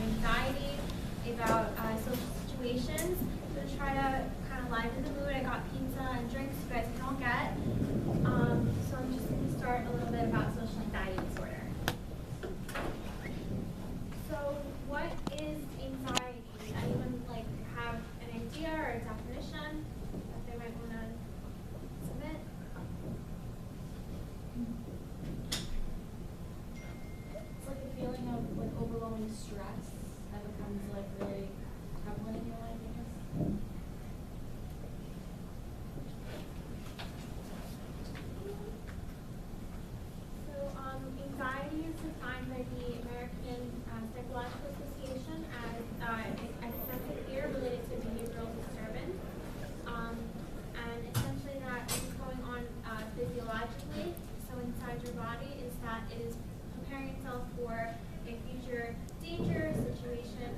anxiety about social situations. So to try to kind of lighten the mood, I got pizza and drinks you guys can all get. So I'm just going to start a little bit about social anxiety disorder. So what is anxiety? Anyone like have an idea or a definition that they might want to submit? It's like a feeling of like overwhelming stress that becomes like really prevalent in your life, I guess. So anxiety is defined by the American Psychological Association as excessive fear related to behavioral disturbance. And essentially that is going on physiologically. So inside your body is that it is preparing itself for a future danger situation.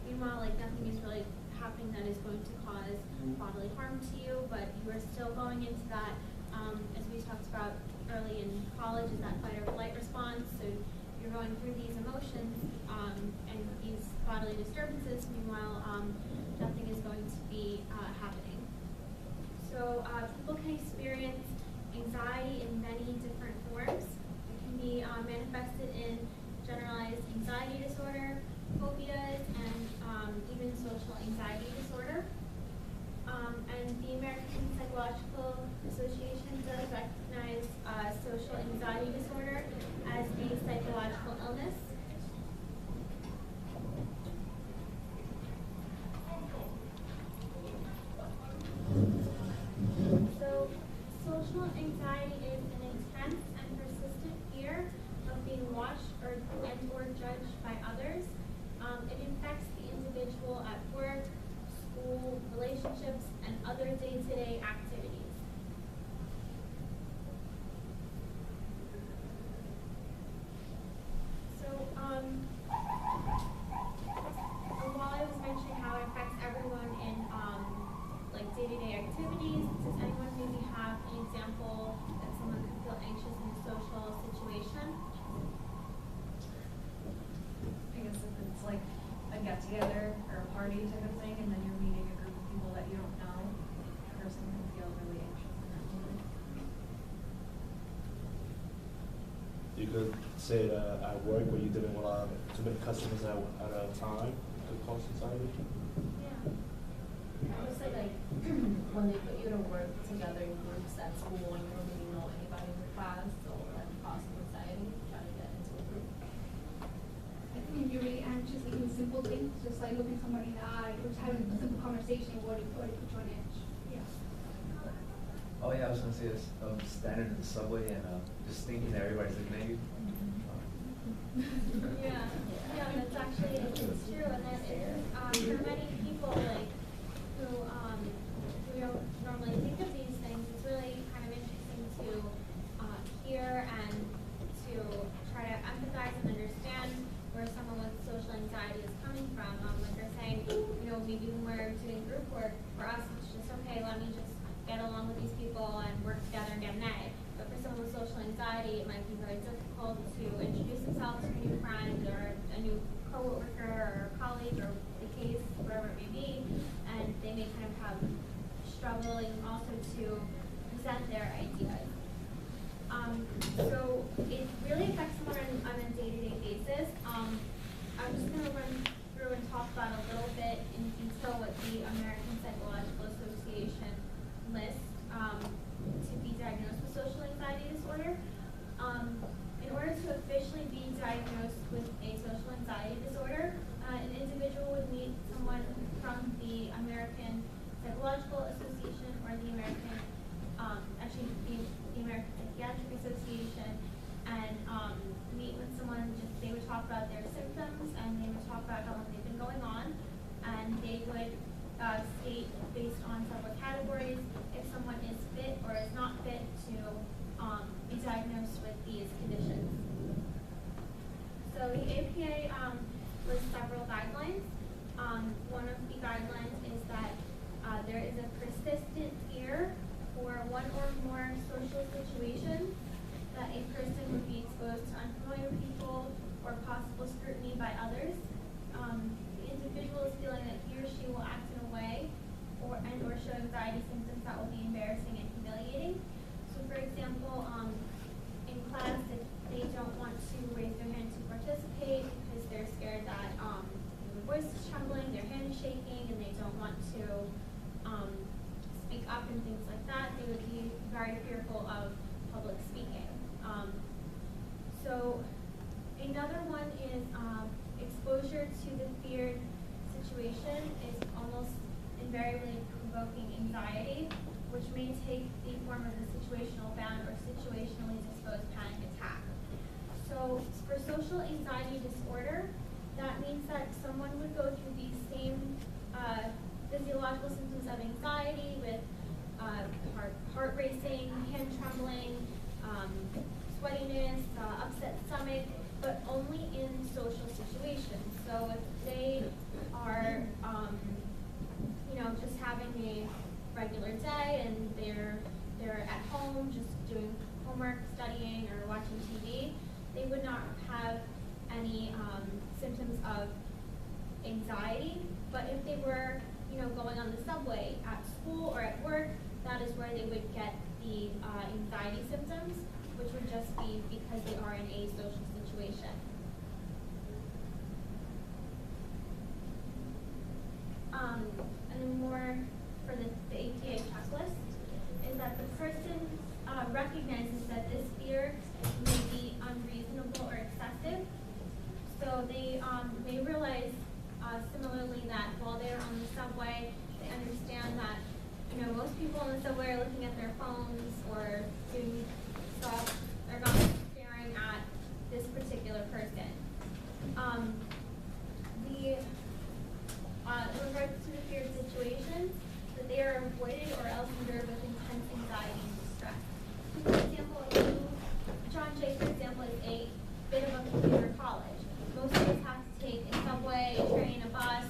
Meanwhile, like nothing is really happening that is going to cause bodily harm to you, but you are still going into that, as we talked about early in college, is that fight or flight response. So you're going through these emotions and these bodily disturbances. Meanwhile, nothing is going to be happening. So people can experience anxiety in many different forms. It can be manifested in generalized anxiety disorder, phobias, and even social anxiety disorder. And the American Psychological Association does recognize social anxiety disorder as a psychological illness. So social anxiety is an intense and persistent fear of being watched or judged by others. It infects the individual at work, school, relationships, and other day-to-day activities. So, while I was mentioning how it affects everyone in like day-to-day activities, does anyone maybe have an example that someone could feel anxious in a social situation? I guess if it's like a get-together or a party type of thing, and then you're meeting a group of people that you don't know, a person can feel really anxious in that moment. You could say that at work where you're dealing with too many customers at a time could cause anxiety. Yeah. I would say like when they put you to work together in groups at school and you don't really know anybody in the class, so that causes anxiety trying to get into a group. I think when you're really anxious, even simple things, just like looking somebody in the eye or just having a simple conversation, what put you on edge. Yeah. Oh yeah, I was gonna say this. Standing in the subway and just thinking that everybody's looking at you. Yeah, that's actually it's true, and then for many people like who don't normally think of these things, it's really kind of interesting to hear and to try to empathize and understand where someone with social anxiety is coming from. Like they're saying, maybe when we're doing group work, for us it's just okay, let me just get along with these people and work together and get an A. But for someone with social anxiety, it might be very difficult to introduce themselves to a new friend or a new coworker or colleague or the case, whatever it may be, and they may kind of have struggling also to present their ideas. So it really affects someone on a day-to-day basis. I'm just going to run through and talk about a little bit in detail what the American Psychological Association lists to be diagnosed with social anxiety disorder. In order to officially be diagnosed with a social anxiety disorder, an individual would meet someone from the American Psychological Association or the American, the American Psychiatric Association, and meet with someone. They would talk about their symptoms and they would talk about how long they've been going on, and they would state based on several categories if someone is fit or is not fit to be diagnosed with these conditions. So the APA lists several guidelines. One of the guidelines is that there is a persistent fear for one or more social situations, that a person would be exposed to unfamiliar people or possible scrutiny by others, individual is feeling that he or she will act in a way or show anxiety symptoms that will be embarrassing and humiliating. So for example, in class, if they don't want to raise their hand to participate because they're scared that their voice is trembling, their hand is shaking, and they don't want to speak up and things like that, they would be very fearful of public speaking. So another one is exposure to the feared situation is almost invariably provoking anxiety, which may take the form of a situational bound or situationally disposed panic attack. So for social anxiety disorder, that means that someone would go through these same physiological symptoms of anxiety with heart racing, hand trembling, sweatiness, upset stomach, but only in social situations. So if they are, just having a regular day and they're at home just doing homework, studying, or watching TV, they would not have any symptoms of anxiety. But if they were, going on the subway at school or at work, that is where they would get the anxiety symptoms, which would just be because they are in a social situation. And then more for the APA checklist is that the person recognizes that this fear may be unreasonable or excessive. So they may realize similarly that while they're on the subway, they understand that most people on the subway are looking at their phones or doing stuff. They're not staring at this particular person. In regards to the feared situations, that they are avoided or else endured with intense anxiety and distress. For example, John Jay, for example, is a bit of a commuter college. Most of us have to take a subway, a train, a bus,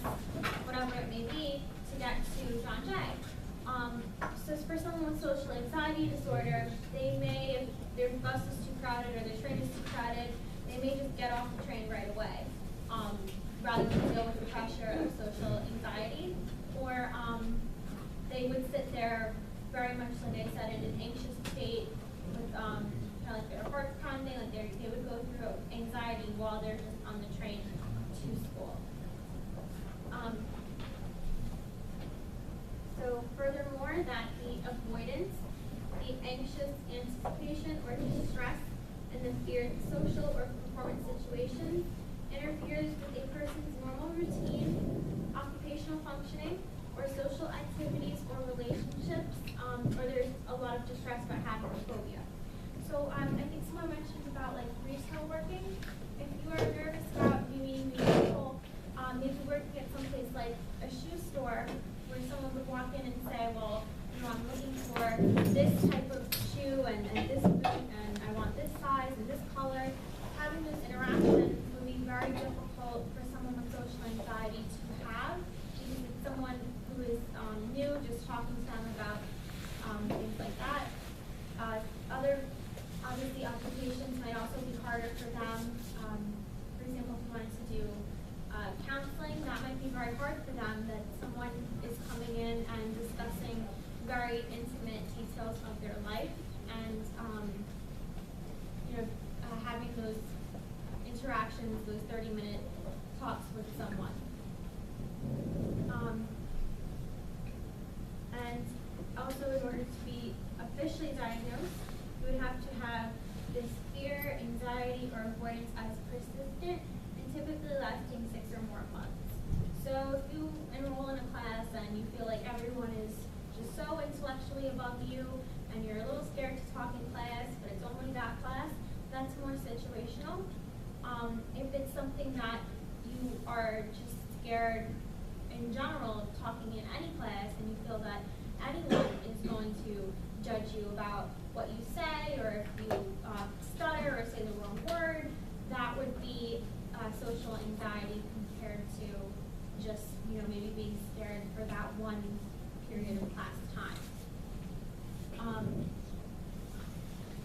whatever it may be, to get to John Jay. So for someone with social anxiety disorder, they may, if their bus is too crowded or their train is too crowded, they may just get off the train right away, rather than deal with the pressure of social anxiety. Or they would sit there very much, like I said, in an anxious state with kind of like their heart pounding, like they would go through anxiety while they're just on the train to school. So furthermore, that the avoidance, the anxious anticipation or distress in the feared social or performance situations interferes with a person's normal routine, occupational functioning, or social activities or relationships, or there's a lot of distress about having a phobia. So I think someone mentioned about like retail working. If you are nervous about meeting new people, maybe working at someplace like a shoe store where someone would walk in and say, well, I'm looking for this type of shoe and this boot and I want this size and this color. Having those interactions would be very difficult for someone with social anxiety to have because it's someone who is new, just talking to them about things like that. Obviously, occupations might also be harder for them. For example, if you wanted to do counseling, that might be very hard for them, that someone is coming in and discussing very intimate details of their life and having those interactions, those 30-minute talks with someone. And also, in order to be officially diagnosed, you would have to have this fear, anxiety, or avoidance as persistent and typically lasting 6 or more months. So if you enroll in a class and you feel like everyone is just so intellectually above you and you're a little scared to talk in class, but it's only that class, that's more situational. If it's something that you are just scared in general of talking in any class and you feel that anyone is going to judge you about what you say or if you stutter or say the wrong word, that would be social anxiety compared to just maybe being scared for that one period of class time.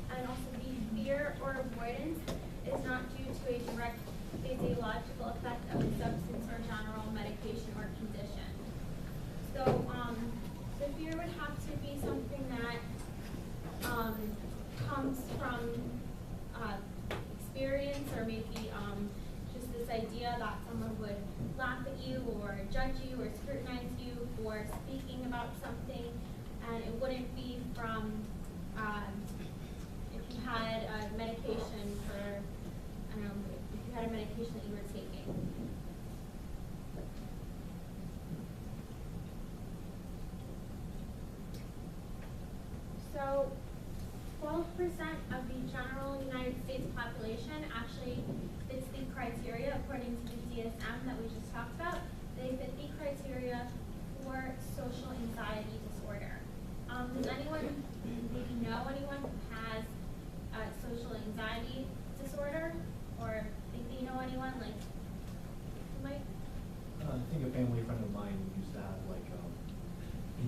And also the fear or avoidance is not due to a direct physiological effect of a substance or general medication or idea that someone would laugh at you or judge you or scrutinize you for speaking about something, and it wouldn't be from if you had a medication for, I don't know, if you had a medication that you were taking. So 12% of the general United States population actually fits the criteria according to the DSM that we just talked about. They fit the criteria for social anxiety disorder. Does anyone maybe know anyone who has social anxiety disorder, or think they know anyone like who might? I think a family friend of mine used to have like, I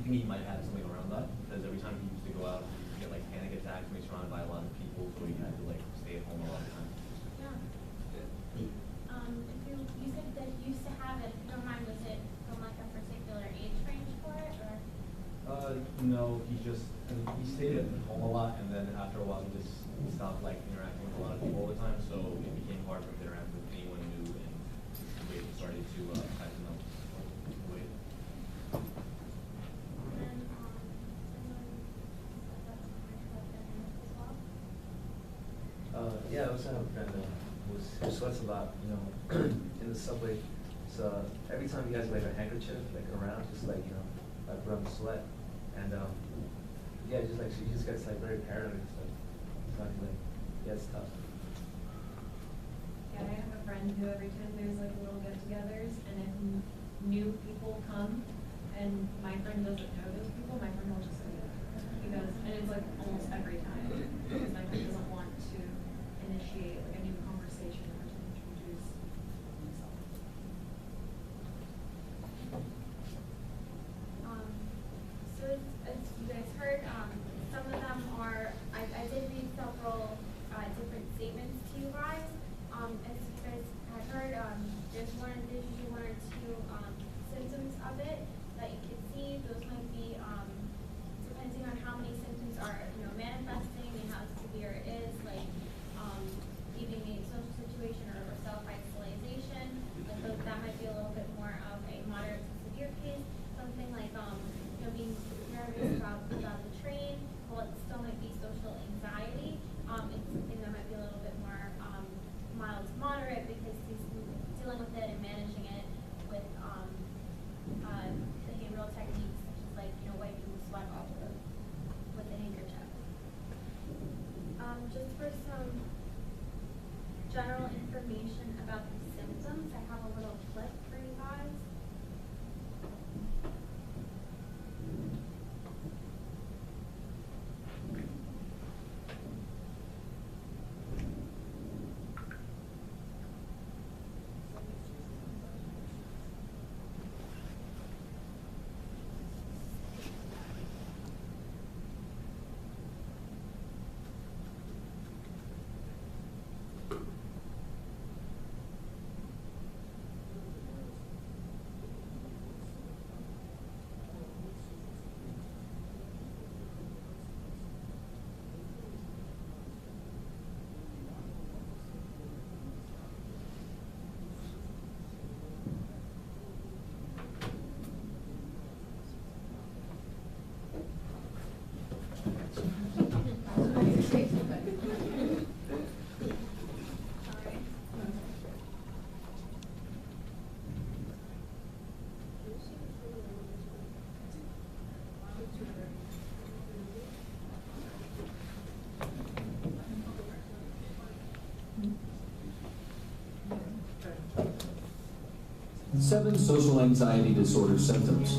think he might have something around that, because every time he used to go out, he used to get like panic attacks when he's surrounded by a lot of people, so he had to like stay at home a lot of times. Yeah. If you said that you used to have it, if you don't mind, was it from like a particular age range for it, or? No, he just, I mean, he stayed at home a lot, and then after a while he just stopped like interacting with a lot of people all the time, so it became hard for him to interact with anyone new, and the weight started to affect him weight. And someone said that might have been as well. Yeah, I also have a friend who sweats a lot, you know, in the subway. So every time he has like a handkerchief like around, just like, you know, like rub sweat. And yeah, just like she just gets like very paranoid and stuff. So like, yeah, it's tough. Yeah, I have a friend who every time there's like little get-togethers, and if new people come, and my friend doesn't know those people, my friend will just say it. Because, and it's like almost every time, because my friend doesn't want to initiate like a new conversation or to introduce himself. So as you guys heard, some of them are, I did read several different statements to you guys. As you guys had heard, there's usually one or two symptoms of it that you can see. Those might be, depending on how many symptoms are, manifesting and how severe it is, like leaving a social situation or self-isolation. Like that might be a little bit more of a moderate to severe case. Something like being nervous about the train, well, it still might be social anxiety. It's something that might be a little bit more mild to moderate because he's dealing with it and managing it with behavioral techniques such as like wiping the sweat off with a handkerchief. Just for some general information about the symptoms, I have a little clip for you guys. Seven social anxiety disorder symptoms.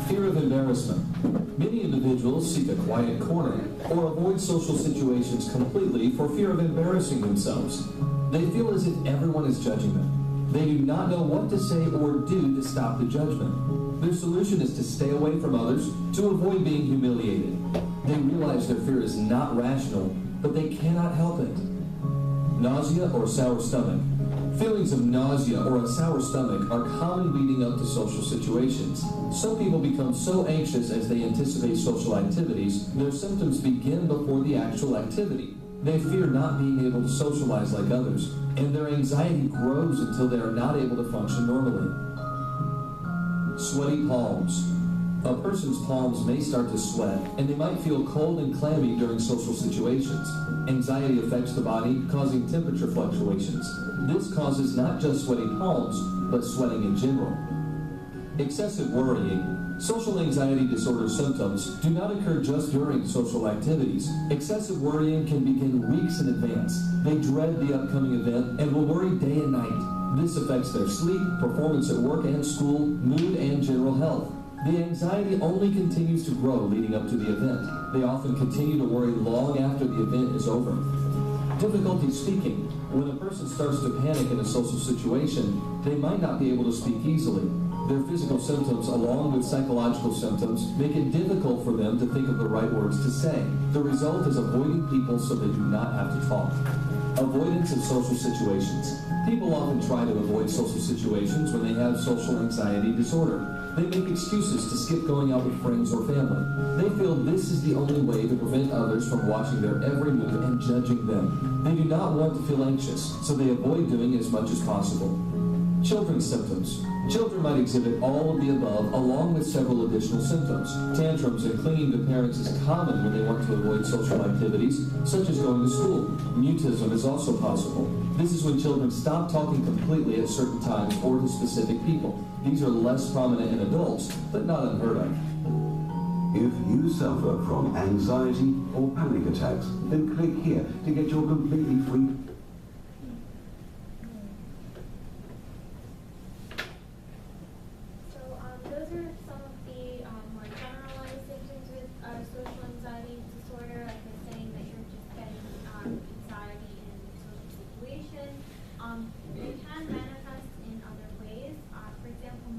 Fear of embarrassment. Many individuals seek a quiet corner or avoid social situations completely for fear of embarrassing themselves. They feel as if everyone is judging them. They do not know what to say or do to stop the judgment. Their solution is to stay away from others to avoid being humiliated. They realize their fear is not rational, but they cannot help it. Nausea or sour stomach. Feelings of nausea or a sour stomach are common leading up to social situations. Some people become so anxious as they anticipate social activities, their symptoms begin before the actual activity. They fear not being able to socialize like others, and their anxiety grows until they are not able to function normally. Sweaty palms. A person's palms may start to sweat, and they might feel cold and clammy during social situations. Anxiety affects the body, causing temperature fluctuations. This causes not just sweaty palms, but sweating in general. Excessive worrying. Social anxiety disorder symptoms do not occur just during social activities. Excessive worrying can begin weeks in advance. They dread the upcoming event and will worry day and night. This affects their sleep, performance at work and school, mood, and general health. The anxiety only continues to grow leading up to the event. They often continue to worry long after the event is over. Difficulty speaking. When a person starts to panic in a social situation, they might not be able to speak easily. Their physical symptoms, along with psychological symptoms, make it difficult for them to think of the right words to say. The result is avoiding people so they do not have to talk. Avoidance of social situations. People often try to avoid social situations when they have social anxiety disorder. They make excuses to skip going out with friends or family. They feel this is the only way to prevent others from watching their every move and judging them. They do not want to feel anxious, so they avoid doing as much as possible. Children's symptoms. Children might exhibit all of the above along with several additional symptoms. Tantrums and clinging to parents is common when they want to avoid social activities, such as going to school. Mutism is also possible. This is when children stop talking completely at certain times or to specific people. These are less prominent in adults, but not unheard of. If you suffer from anxiety or panic attacks, then click here to get your completely free. Those are some of the more generalized symptoms with social anxiety disorder, like they're saying that you're just getting anxiety in social situations. They can manifest in other ways. For example,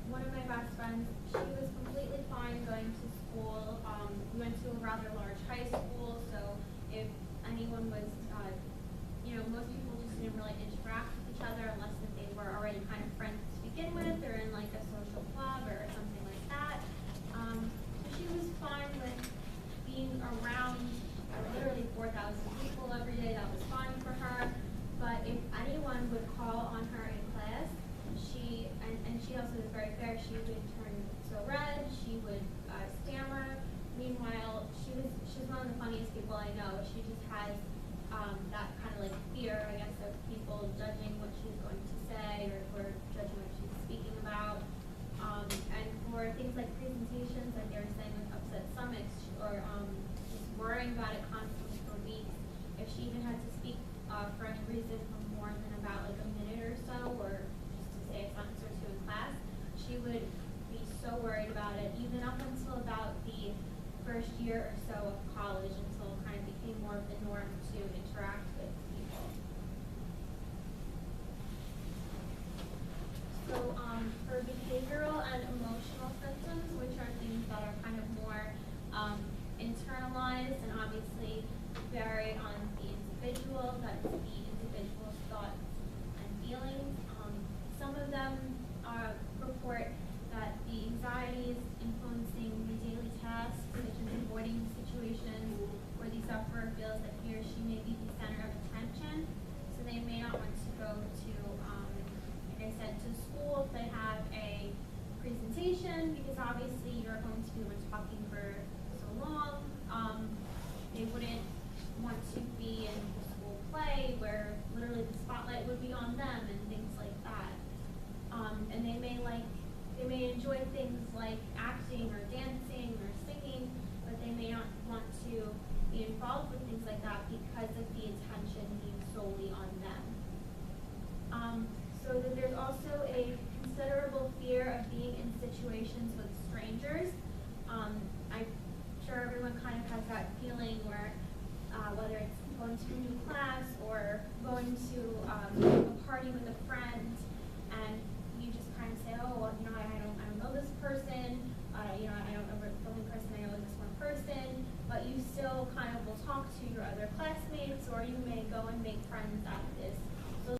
one of my best friends, she was completely fine going to school. We went to a rather large high school, so if anyone was, most people just didn't really interact with each other unless that they were already kind of friends to begin with, or in like a social club or something like that. So she was fine with being around literally 4,000 people every day. That was fine for her. But if anyone would call on her in class, she also was very fair. She would turn so red. She would stammer. Meanwhile, she's one of the funniest people I know. She just has that kind of like fear, I guess, of people judging what she's going to say or judging what she's speaking about. And for things like presentations, like they were saying with upset stomachs or just worrying about it constantly for weeks, if she even had to speak for any reason for more than about like a minute or so, or just to say a sentence or two in class, she would be so worried about it, even up until about the first year or so of college, until it kind of became more of the norm to interact with people. So for behavioral and emotional symptoms, which are things that are kind of more internalized and obviously vary on the individual, that is the individual's thoughts and feelings. Some of them report that the anxiety is influencing the daily tasks, such as avoiding situations where the sufferer feels that he or she may be the center of attention. So they may not want to go to, like I said, to school if they have a presentation, because obviously you're going to be the one talking for so long. They wouldn't want to be in the school play where literally the spotlight would be on them and things like that. And they may enjoy things like acting or dancing or singing, but they may not want to be involved with things like that because of the attention being solely on them. So that there's also a considerable fear of being in situations with strangers. I'm sure everyone kind of has that feeling where whether it's going to a new class or going to a party with a friend,